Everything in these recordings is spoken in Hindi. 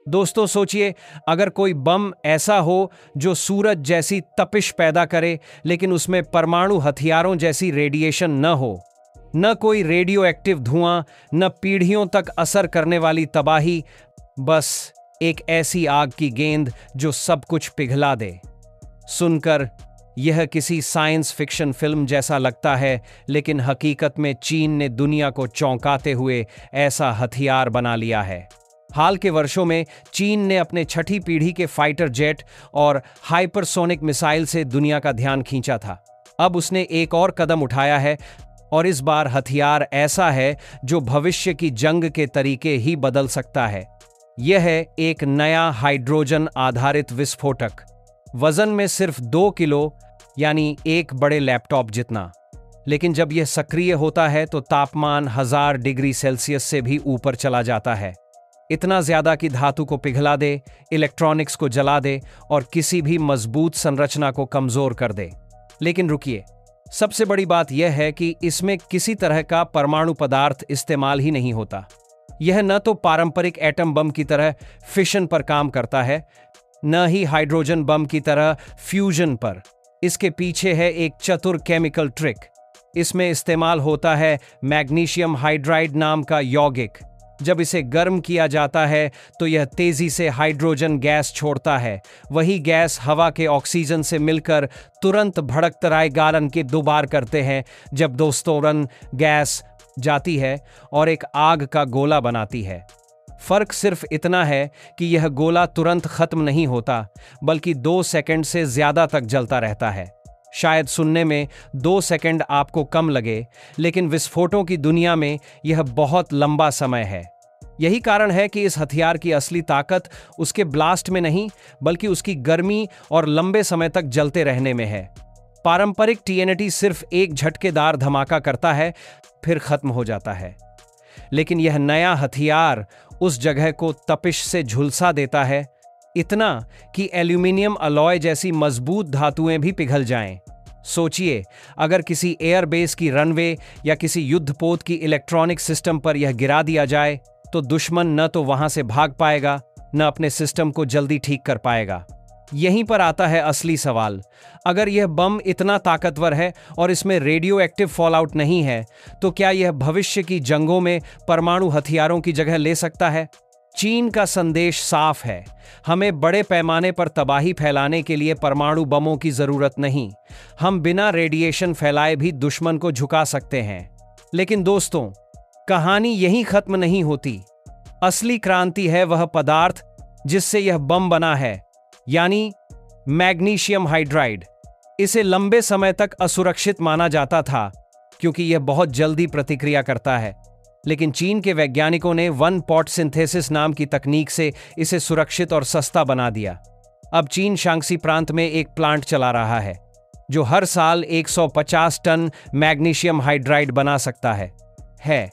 दोस्तों सोचिए, अगर कोई बम ऐसा हो जो सूरज जैसी तपिश पैदा करे, लेकिन उसमें परमाणु हथियारों जैसी रेडिएशन न हो, न कोई रेडियो एक्टिव धुआं, न पीढ़ियों तक असर करने वाली तबाही, बस एक ऐसी आग की गेंद जो सब कुछ पिघला दे। सुनकर यह किसी साइंस फिक्शन फिल्म जैसा लगता है, लेकिन हकीकत में चीन ने दुनिया को चौंकाते हुए ऐसा हथियार बना लिया है। हाल के वर्षों में चीन ने अपने छठी पीढ़ी के फाइटर जेट और हाइपरसोनिक मिसाइल से दुनिया का ध्यान खींचा था। अब उसने एक और कदम उठाया है, और इस बार हथियार ऐसा है जो भविष्य की जंग के तरीके ही बदल सकता है। यह है एक नया हाइड्रोजन आधारित विस्फोटक, वजन में सिर्फ 2 किलो, यानी एक बड़े लैपटॉप जितना। लेकिन जब यह सक्रिय होता है तो तापमान 1000 डिग्री सेल्सियस से भी ऊपर चला जाता है। इतना ज्यादा कि धातु को पिघला दे, इलेक्ट्रॉनिक्स को जला दे और किसी भी मजबूत संरचना को कमजोर कर दे। लेकिन रुकिए, सबसे बड़ी बात यह है कि इसमें किसी तरह का परमाणु पदार्थ इस्तेमाल ही नहीं होता। यह न तो पारंपरिक एटम बम की तरह फिशन पर काम करता है, न ही हाइड्रोजन बम की तरह फ्यूजन पर। इसके पीछे है एक चतुर केमिकल ट्रिक। इसमें इस्तेमाल होता है मैग्नीशियम हाइड्राइड नाम का यौगिक। जब इसे गर्म किया जाता है तो यह तेजी से हाइड्रोजन गैस छोड़ता है। वही गैस हवा के ऑक्सीजन से मिलकर तुरंत भड़कतराए गालन के 2 बार करते हैं। जब दोस्तों गैस जाती है और एक आग का गोला बनाती है। फर्क सिर्फ इतना है कि यह गोला तुरंत खत्म नहीं होता, बल्कि 2 सेकंड से ज्यादा तक जलता रहता है। शायद सुनने में 2 सेकंड आपको कम लगे, लेकिन विस्फोटों की दुनिया में यह बहुत लंबा समय है। यही कारण है कि इस हथियार की असली ताकत उसके ब्लास्ट में नहीं, बल्कि उसकी गर्मी और लंबे समय तक जलते रहने में है। पारंपरिक टीएनटी सिर्फ एक झटकेदार धमाका करता है, फिर खत्म हो जाता है। लेकिन यह नया हथियार उस जगह को तपिश से झुलसा देता है, इतना कि एल्यूमिनियम अलॉय जैसी मजबूत धातुएं भी पिघल जाएं। सोचिए, अगर किसी एयरबेस की रनवे या किसी युद्धपोत की इलेक्ट्रॉनिक सिस्टम पर यह गिरा दिया जाए, तो दुश्मन न तो वहां से भाग पाएगा, न अपने सिस्टम को जल्दी ठीक कर पाएगा। यहीं पर आता है असली सवाल। अगर यह बम इतना ताकतवर है और इसमें रेडियो एक्टिव फॉलआउट नहीं है, तो क्या यह भविष्य की जंगों में परमाणु हथियारों की जगह ले सकता है? चीन का संदेश साफ है, हमें बड़े पैमाने पर तबाही फैलाने के लिए परमाणु बमों की जरूरत नहीं। हम बिना रेडिएशन फैलाए भी दुश्मन को झुका सकते हैं। लेकिन दोस्तों, कहानी यहीं खत्म नहीं होती। असली क्रांति है वह पदार्थ जिससे यह बम बना है, यानी मैग्नीशियम हाइड्राइड। इसे लंबे समय तक असुरक्षित माना जाता था क्योंकि यह बहुत जल्दी प्रतिक्रिया करता है। लेकिन चीन के वैज्ञानिकों ने 1 पॉट सिंथेसिस नाम की तकनीक से इसे सुरक्षित और सस्ता बना दिया। अब चीन शांक्सी प्रांत में एक प्लांट चला रहा है जो हर साल 150 टन मैग्नीशियम हाइड्राइड बना सकता है।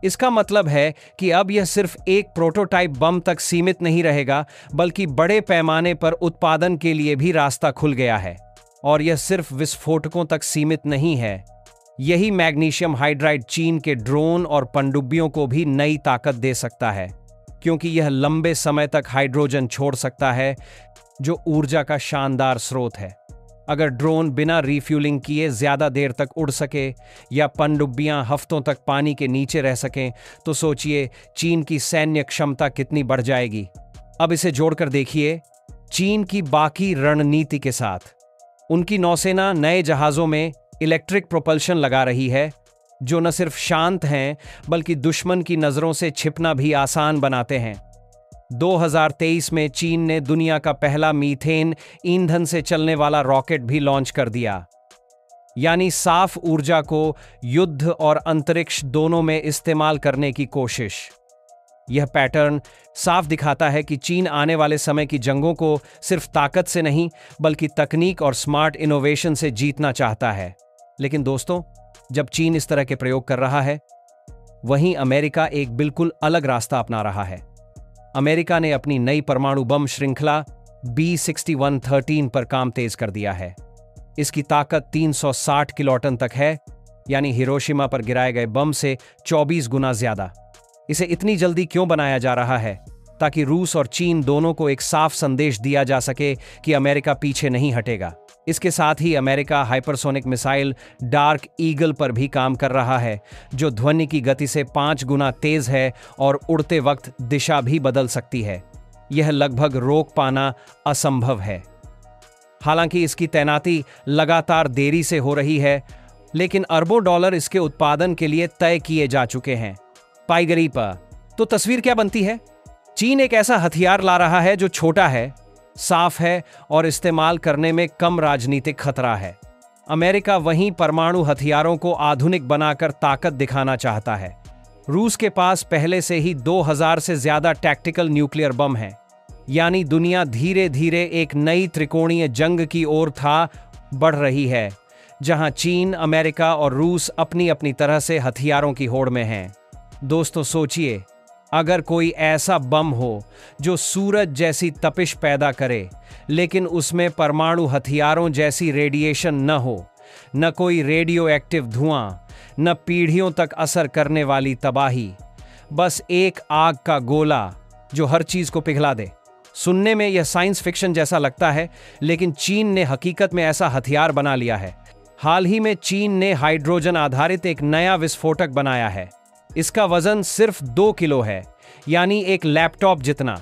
इसका मतलब है कि अब यह सिर्फ एक प्रोटोटाइप बम तक सीमित नहीं रहेगा, बल्कि बड़े पैमाने पर उत्पादन के लिए भी रास्ता खुल गया है। और यह सिर्फ विस्फोटकों तक सीमित नहीं है। यही मैग्नीशियम हाइड्राइड चीन के ड्रोन और पनडुब्बियों को भी नई ताकत दे सकता है, क्योंकि यह लंबे समय तक हाइड्रोजन छोड़ सकता है, जो ऊर्जा का शानदार स्रोत है। अगर ड्रोन बिना रिफ्यूलिंग किए ज्यादा देर तक उड़ सके या पनडुब्बियां हफ्तों तक पानी के नीचे रह सकें, तो सोचिए चीन की सैन्य क्षमता कितनी बढ़ जाएगी। अब इसे जोड़कर देखिए चीन की बाकी रणनीति के साथ। उनकी नौसेना नए जहाजों में इलेक्ट्रिक प्रोपल्शन लगा रही है, जो न सिर्फ शांत हैं, बल्कि दुश्मन की नजरों से छिपना भी आसान बनाते हैं। 2023 में चीन ने दुनिया का पहला मीथेन ईंधन से चलने वाला रॉकेट भी लॉन्च कर दिया, यानी साफ ऊर्जा को युद्ध और अंतरिक्ष दोनों में इस्तेमाल करने की कोशिश। यह पैटर्न साफ दिखाता है कि चीन आने वाले समय की जंगों को सिर्फ ताकत से नहीं, बल्कि तकनीक और स्मार्ट इनोवेशन से जीतना चाहता है। लेकिन दोस्तों, जब चीन इस तरह के प्रयोग कर रहा है, वहीं अमेरिका एक बिल्कुल अलग रास्ता अपना रहा है। अमेरिका ने अपनी नई परमाणु बम श्रृंखला B6113 पर काम तेज कर दिया है। इसकी ताकत 360 किलोटन तक है, यानी हिरोशिमा पर गिराए गए बम से 24 गुना ज्यादा। इसे इतनी जल्दी क्यों बनाया जा रहा है? ताकि रूस और चीन दोनों को एक साफ संदेश दिया जा सके कि अमेरिका पीछे नहीं हटेगा। इसके साथ ही America hypersonic missile Dark Eagle पर भी काम कर रहा है, जो ध्वनि की गति से 5 गुना तेज है और उड़ते वक्त दिशा भी बदल सकती है। यह लगभग रोक पाना असंभव है। हालांकि इसकी तैनाती लगातार देरी से हो रही है, लेकिन अरबों डॉलर इसके उत्पादन के लिए तय किए जा चुके हैं। पाइगरीपा तो तस्वीर क्या बनती है? चीन एक ऐसा हथियार ला रहा है जो छोटा है, साफ है और इस्तेमाल करने में कम राजनीतिक खतरा है। अमेरिका वहीं परमाणु हथियारों को आधुनिक बनाकर ताकत दिखाना चाहता है। रूस के पास पहले से ही 2000 से ज्यादा टैक्टिकल न्यूक्लियर बम हैं, यानी दुनिया धीरे धीरे एक नई त्रिकोणीय जंग की ओर बढ़ रही है, जहां चीन, अमेरिका और रूस अपनी अपनी तरह से हथियारों की होड़ में हैं। दोस्तों सोचिए, अगर कोई ऐसा बम हो जो सूरज जैसी तपिश पैदा करे, लेकिन उसमें परमाणु हथियारों जैसी रेडिएशन न हो, न कोई रेडियो एक्टिव धुआं, न पीढ़ियों तक असर करने वाली तबाही, बस एक आग का गोला जो हर चीज को पिघला दे। सुनने में यह साइंस फिक्शन जैसा लगता है, लेकिन चीन ने हकीकत में ऐसा हथियार बना लिया है। हाल ही में चीन ने हाइड्रोजन आधारित एक नया विस्फोटक बनाया है। इसका वजन सिर्फ 2 किलो है, यानी एक लैपटॉप जितना,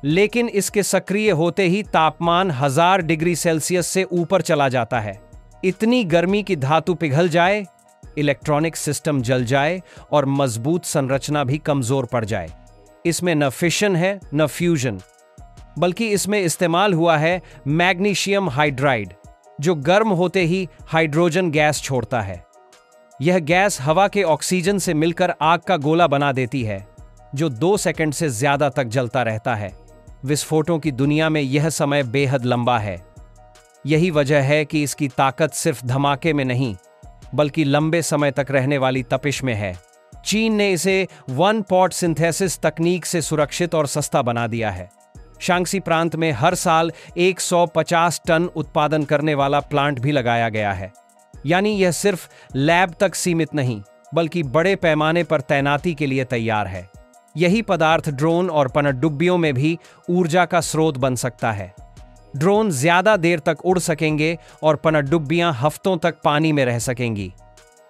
लेकिन इसके सक्रिय होते ही तापमान 1000 डिग्री सेल्सियस से ऊपर चला जाता है। इतनी गर्मी की धातु पिघल जाए, इलेक्ट्रॉनिक सिस्टम जल जाए और मजबूत संरचना भी कमजोर पड़ जाए। इसमें न फिशन है न फ्यूजन, बल्कि इसमें इस्तेमाल हुआ है मैग्नीशियम हाइड्राइड, जो गर्म होते ही हाइड्रोजन गैस छोड़ता है। यह गैस हवा के ऑक्सीजन से मिलकर आग का गोला बना देती है, जो 2 सेकंड से ज्यादा तक जलता रहता है। विस्फोटों की दुनिया में यह समय बेहद लंबा है। यही वजह है कि इसकी ताकत सिर्फ धमाके में नहीं, बल्कि लंबे समय तक रहने वाली तपिश में है। चीन ने इसे वन पॉट सिंथेसिस तकनीक से सुरक्षित और सस्ता बना दिया है। शांगसी प्रांत में हर साल 150 टन उत्पादन करने वाला प्लांट भी लगाया गया है। यानी यह सिर्फ लैब तक सीमित नहीं, बल्कि बड़े पैमाने पर तैनाती के लिए तैयार है। यही पदार्थ ड्रोन और पनडुब्बियों में भी ऊर्जा का स्रोत बन सकता है। ड्रोन ज्यादा देर तक उड़ सकेंगे और पनडुब्बियां हफ्तों तक पानी में रह सकेंगी।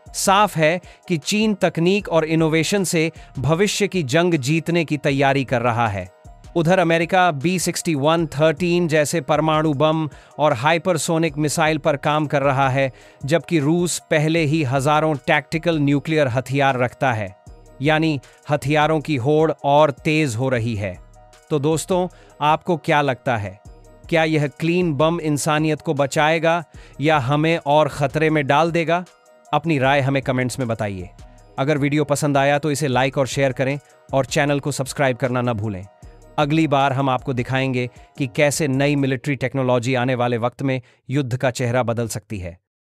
साफ है कि चीन तकनीक और इनोवेशन से भविष्य की जंग जीतने की तैयारी कर रहा है। उधर अमेरिका B-61-13 जैसे परमाणु बम और हाइपरसोनिक मिसाइल पर काम कर रहा है, जबकि रूस पहले ही हजारों टैक्टिकल न्यूक्लियर हथियार रखता है। यानी हथियारों की होड़ और तेज हो रही है। तो दोस्तों, आपको क्या लगता है? क्या यह क्लीन बम इंसानियत को बचाएगा या हमें और खतरे में डाल देगा? अपनी राय हमें कमेंट्स में बताइए। अगर वीडियो पसंद आया तो इसे लाइक और शेयर करें और चैनल को सब्सक्राइब करना न भूलें। अगली बार हम आपको दिखाएंगे कि कैसे नई मिलिट्री टेक्नोलॉजी आने वाले वक्त में युद्ध का चेहरा बदल सकती है।